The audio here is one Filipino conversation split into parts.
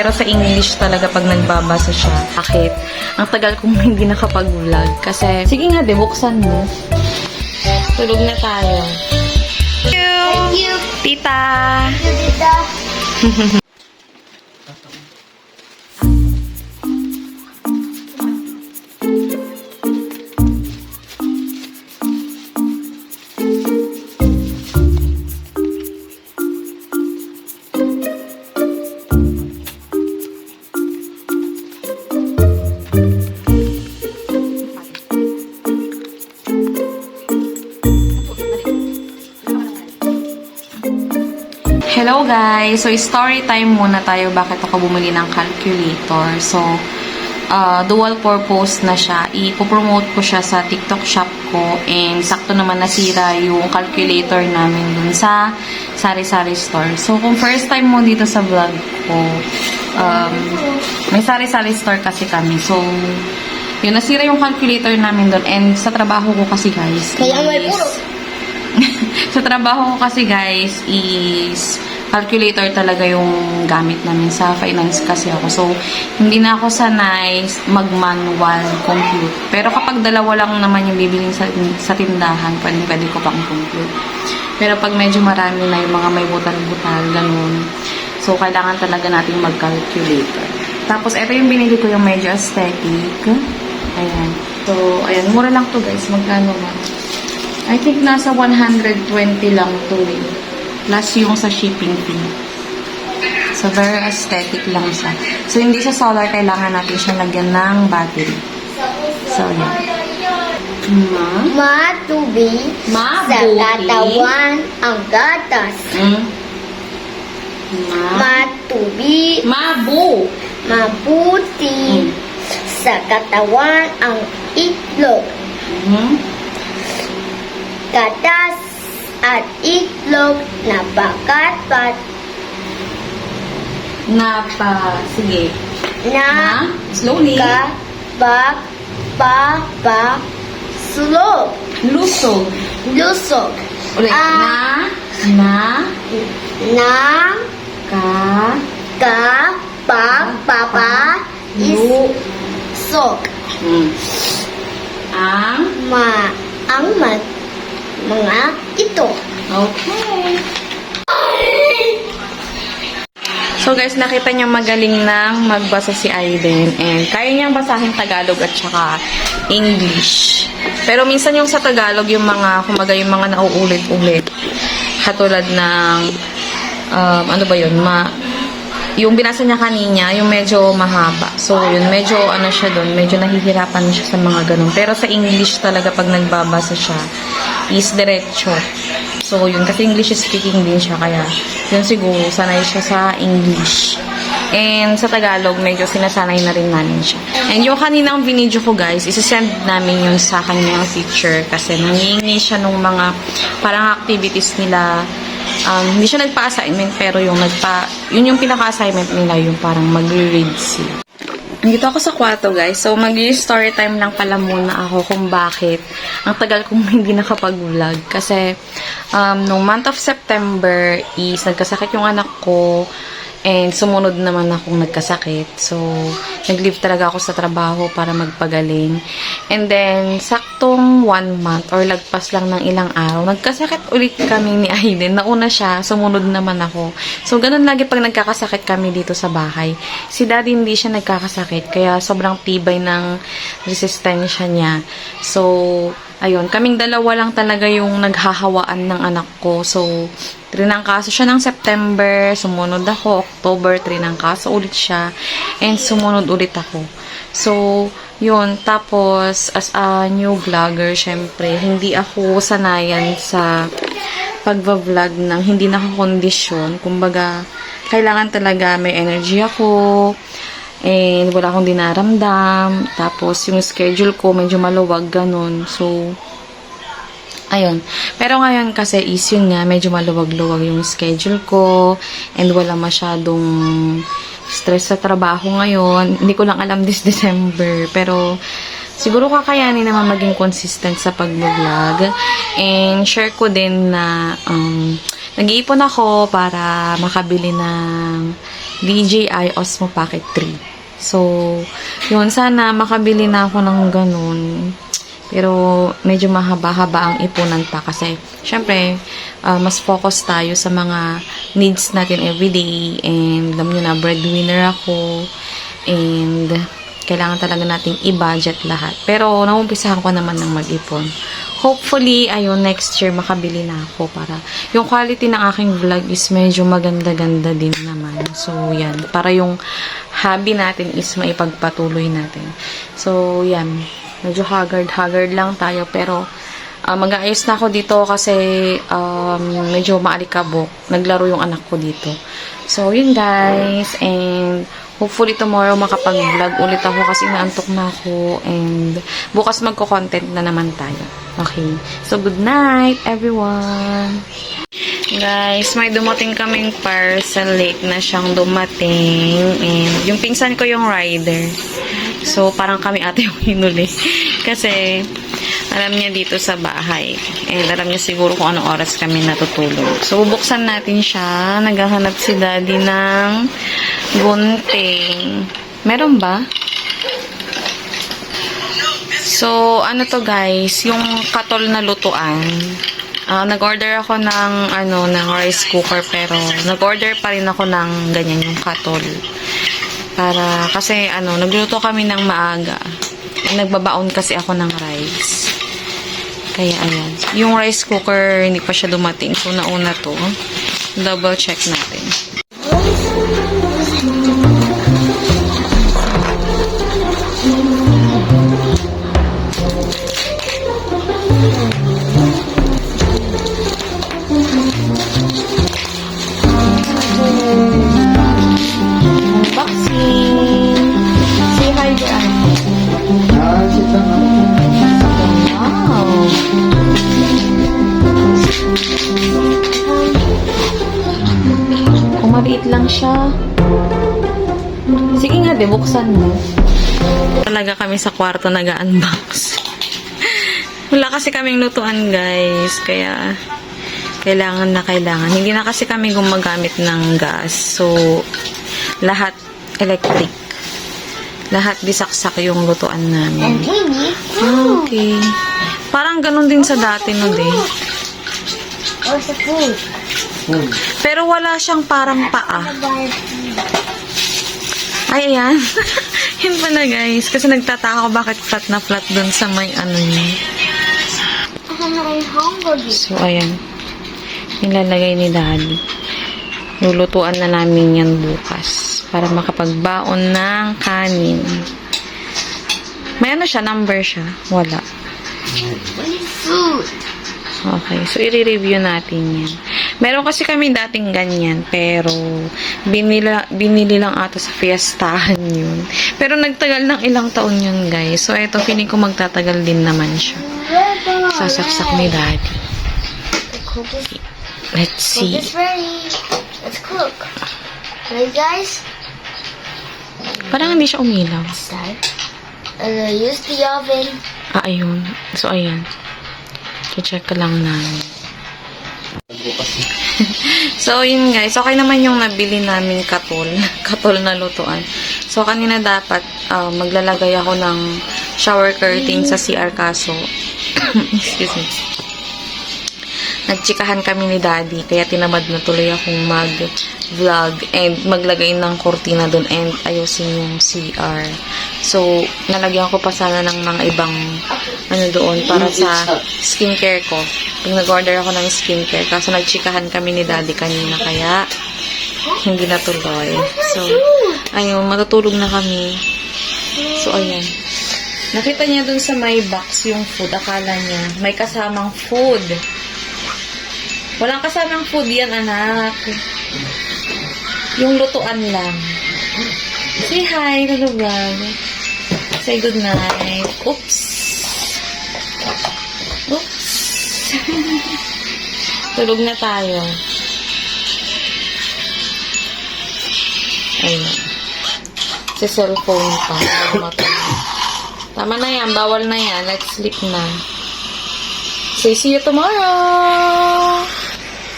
Pero sa English talaga pag nagbabasa siya. Bakit? Ang tagal kong hindi nakapag-vlog. Kasi, sige nga, buksan mo. Tulog na tayo. Thank you, Tita. Tita. Hello guys! So, story time muna tayo bakit ako bumili ng calculator. So, dual purpose na siya. Ipopromote ko siya sa TikTok shop ko and sakto naman nasira yung calculator namin dun sa sari-sari store. So, kung first time mo dito sa vlog ko, may sari-sari store kasi kami. So, yun, nasira yung calculator namin dun and sa trabaho ko kasi guys. Kaya may puro. Sa trabaho ko kasi guys is calculator talaga yung gamit namin sa finance kasi ako. So, hindi na ako sanay mag-manual compute. Pero kapag dalawa lang naman yung bibiling sa tindahan, pwede ko pang compute. Pero pag medyo marami na yung mga may butal-butal, ganun. So, kailangan talaga nating mag-calculator. Tapos, ito yung binili ko yung medyo aesthetic. Ayan. So, ayan. Mura lang to guys. Magkano ba? I think nasa 120 lang to eh. Plus yung sa shipping fee. So, very aesthetic lang siya. So, hindi siya solar. Kailangan natin siya lagyan ng battery. So, yan. Matubi sa katawan ang gatas. Matubi. Mabuti sa katawan ang itlog. Gatas at itlog sige. Slowly. Slow. Lusog. Ulit. Isog. Mga ito. Okay. So guys, nakita niyo magaling nang magbasa si Aiden and kaya niyang basahin Tagalog at saka English. Pero minsan yung sa Tagalog, yung mga, kumaga yung mga nauulit-ulit. Katulad ng, ano ba yun, yung binasa niya kanina, yung medyo mahaba. So, yun, medyo, ano siya doon, medyo nahihirapan siya sa mga ganun. Pero sa English talaga, pag nagbabasa siya, is diretso. So, yun, kasi English speaking din siya, kaya, yun siguro, sanay siya sa English. And sa Tagalog, medyo sinasanay na rin namin siya. And yung kaninang video ko, guys, isasend namin yun sa kanyang teacher kasi nangihingi siya nung mga parang activities nila. Hindi siya nagpa-assignment, pero yun yung pinaka-assignment nila, yung parang mag-read sila. Nandito ako sa kwarto, guys. So, mag-story time lang pala muna ako kung bakit ang tagal kong hindi nakapag-vlog. Kasi, noong month of September is nagkasakit yung anak ko. And sumunod naman akong nagkasakit. So, nag-leave talaga ako sa trabaho para magpagaling. And then, saktong 1 month or lagpas lang ng ilang araw, nagkasakit ulit kami ni Aiden. Nauna siya, sumunod naman ako. So, ganun lagi pag nagkakasakit kami dito sa bahay. Si Daddy hindi siya nagkakasakit, kaya sobrang tibay ng resistensya niya. So, ayun, kaming dalawa lang talaga yung naghahawaan ng anak ko. So, trinangkaso siya ng September, sumunod ako, October, trinangkaso ulit siya, and sumunod ulit ako. So, yun, tapos, as a new vlogger, syempre, hindi ako sanayan sa pagva-vlog ng hindi nakakondisyon. Kumbaga, kailangan talaga may energy ako, and wala akong dinaramdam, tapos yung schedule ko medyo maluwag, ganun. So, ayun. Pero ngayon kasi is yun nga, medyo maluwag-luwag yung schedule ko and wala masyadong stress sa trabaho ngayon. Hindi ko lang alam this December. Pero siguro kakayanin naman maging consistent sa pag-vlog. And share ko din na nag-iipon ako para makabili ng DJI Osmo Pocket 3. So, yun, sana makabili na ako ng ganun. Pero, medyo mahaba-haba ang ipunan pa kasi, syempre, mas focus tayo sa mga needs natin everyday. And, alam nyo na, breadwinner ako. And, kailangan talaga nating i-budget lahat. Pero, naumpisahan ko naman ng mag-ipon. Hopefully, ayun, next year makabili na ako para yung quality ng aking vlog is medyo maganda-ganda din naman. So, yan. Para yung hobby natin is maipagpatuloy natin. So, yan. Medyo haggard lang tayo. Pero, mag-aayos na ako dito kasi medyo maalikabok. Naglaro yung anak ko dito. So, yun guys. And, hopefully tomorrow makapag-vlog ulit ako kasi inaantok na ako. And, bukas magko-content na naman tayo. Okay. So, good night, everyone. Guys, may dumating kaming parcel. Late na siyang dumating. And, yung pinsan ko yung rider. So, parang kami ate yung hinuli. Kasi, alam niya dito sa bahay. And, alam niya siguro kung anong oras kami natutulog. So, bubuksan natin siya. Naghahanap si daddy ng gunting. Meron ba? So, ano to guys? Yung katol na lutuan. Nag-order ako ng, ng rice cooker. Pero, nag-order pa rin ako ng ganyan, yung katol. Para, kasi, nagluto kami ng maaga. Nagbabaon kasi ako ng rice. Kaya, ayan. Yung rice cooker, hindi pa siya dumating. So, nauna to. Double check natin. Unboxing. Say hi, Jan. Wow. Kung maliit lang siya. Sige nga, buksan mo. Talaga kami sa kwarto nag-unbox. Wala kasi kaming lutuan, guys. Kaya, kailangan. Hindi na kasi kami gumagamit ng gas. So, lahat electric. Lahat bisaksak yung lutuan namin. Okay. Parang ganun din sa dati, no, de. Oh, sa food. Pero wala siyang parang paa. Ay, ayan. Yun pa na, guys. Kasi nagtataka ko bakit flat na flat dun sa may niya. I'm hungry. So, ayan. Nilalagay ni daddy. Lulutuan na namin yan bukas. Para makapagbaon ng kanin. May siya, number siya. Wala. Food. Okay, so i-review natin yan. Meron kasi kami dating ganyan, pero binili lang ata sa fiestahan yun. Pero nagtagal ng ilang taon yun, guys. So, eto, feeling ko magtatagal din naman siya. Sasaksak ni daddy. Let's see. It's ready. Let's cook. Right, guys? Parang hindi siya umilaw. Start. Use the oven. Ayun. So, ayan. I-check ka lang namin. So, yun guys. Okay naman yung nabili namin katol. Katol na lutuan. So, kanina dapat maglalagay ako ng shower curtain sa CR kaso. Excuse me. Nagtsikahan kami ni daddy. Kaya tinamad na tuloy akong mag-vlog and maglagay ng kurtina dun and ayusin yung CR. So, nalagyan ko pa sana ng mga ibang doon para sa skincare ko. Pag nag-order ako ng skincare, kaso nagtsikahan kami ni daddy kanina, kaya hindi natuloy. So, ayun, matutulog na kami. So, ayan. Nakita niya dun sa my box yung food. Akala niya, may kasamang food. Walang kasamang food yan, anak. Yung lutuan lang. Say hi, lulubag. Say good night. Oops. Oops. Tulog na tayo. Ayun. Si cellphone pa. Tama na yan. Bawal na yan. Let's sleep na. Say, see you tomorrow.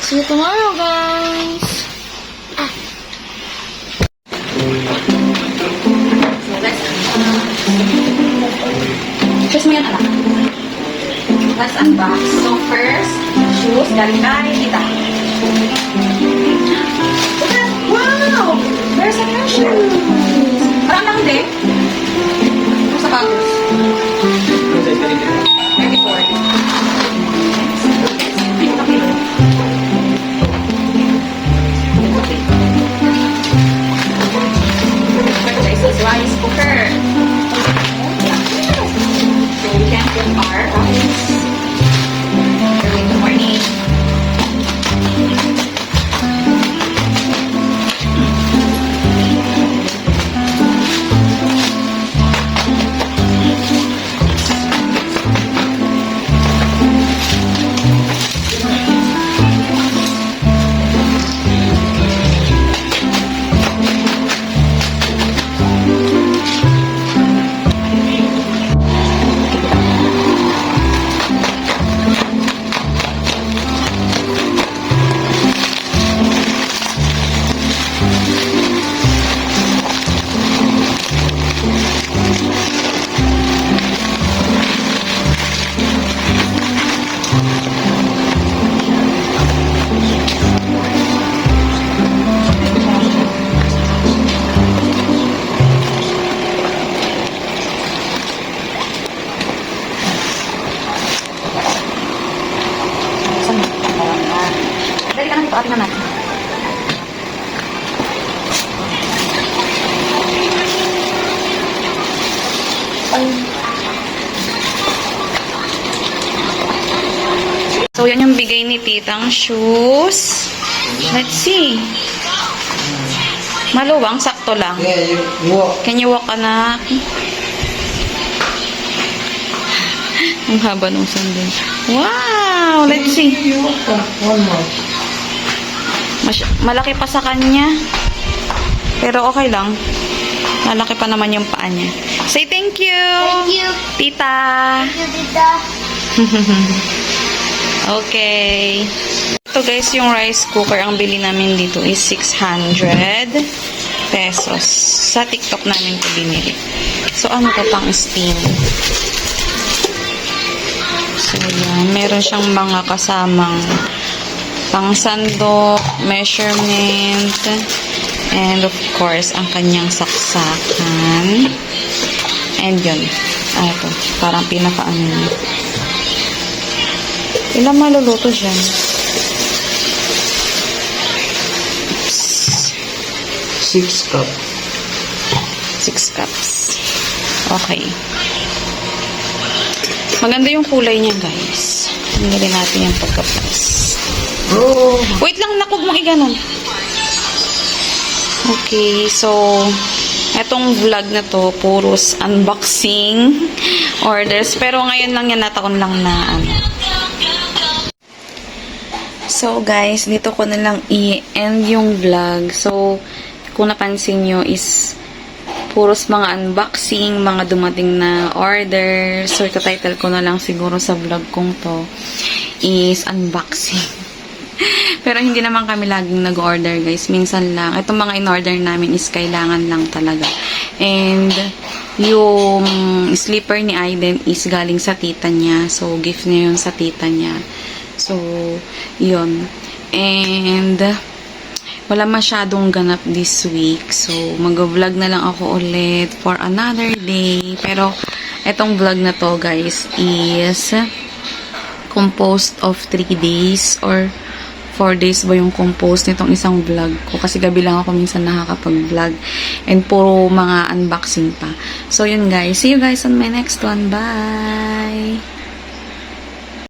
See you tomorrow, guys. Let's unbox. So first, shoes galing kay tita. Wow! There's a new shoes. Parang lang din. Yung sapatos. 34. This is rice cooker. So we can cook our rice early in the morning. Dali ka na dito, ating natin. So, yan yung bigay ni titang shoes. Let's see. Maluwang, sakto lang. Yeah, you walk. Can you walk, anak? Ang haba nung sandal. Wow! Let's see. You walk. One more. Malaki pa sa kanya. Pero okay lang. Malaki pa naman yung paa niya. Say thank you! Thank you. Tita! Thank you, Tita. Okay. Ito guys, yung rice cooker, ang bili namin dito is 600 pesos. Sa TikTok namin ito binili. So, ano to pang steam? So, yan. Meron siyang mga kasamang pang sandok, measurement, and of course, ang kanyang saksakan. And yun. Ito, parang pinakaano niya. Ilang maluluto dyan? 6 cup. 6 cups. Okay. Maganda yung kulay niya, guys. Tingnan natin yung pagka-press. Oh. Wait lang, nakog mo iganon. Okay, so etong vlog na to, puros unboxing orders. Pero ngayon lang yan, nataon lang na ano. So guys, dito ko na lang i-end yung vlog. So, kung napansin nyo is puros mga unboxing, mga dumating na order. So, ito-title ko na lang siguro sa vlog kong to is unboxing. Pero hindi naman kami laging nag-order guys. Minsan lang. Itong mga in-order namin is kailangan lang talaga. And yung slipper ni Aiden is galing sa tita niya. So, gift niya yun sa tita niya. So, yun. And wala masyadong ganap this week. So, mag-vlog na lang ako ulit for another day. Pero, etong vlog na to, guys, is composed of 3 days or 4 days ba yung composed nitong isang vlog ko. Kasi gabi lang ako minsan nakakapag-vlog. And puro mga unboxing pa. So, yun guys. See you guys on my next one. Bye!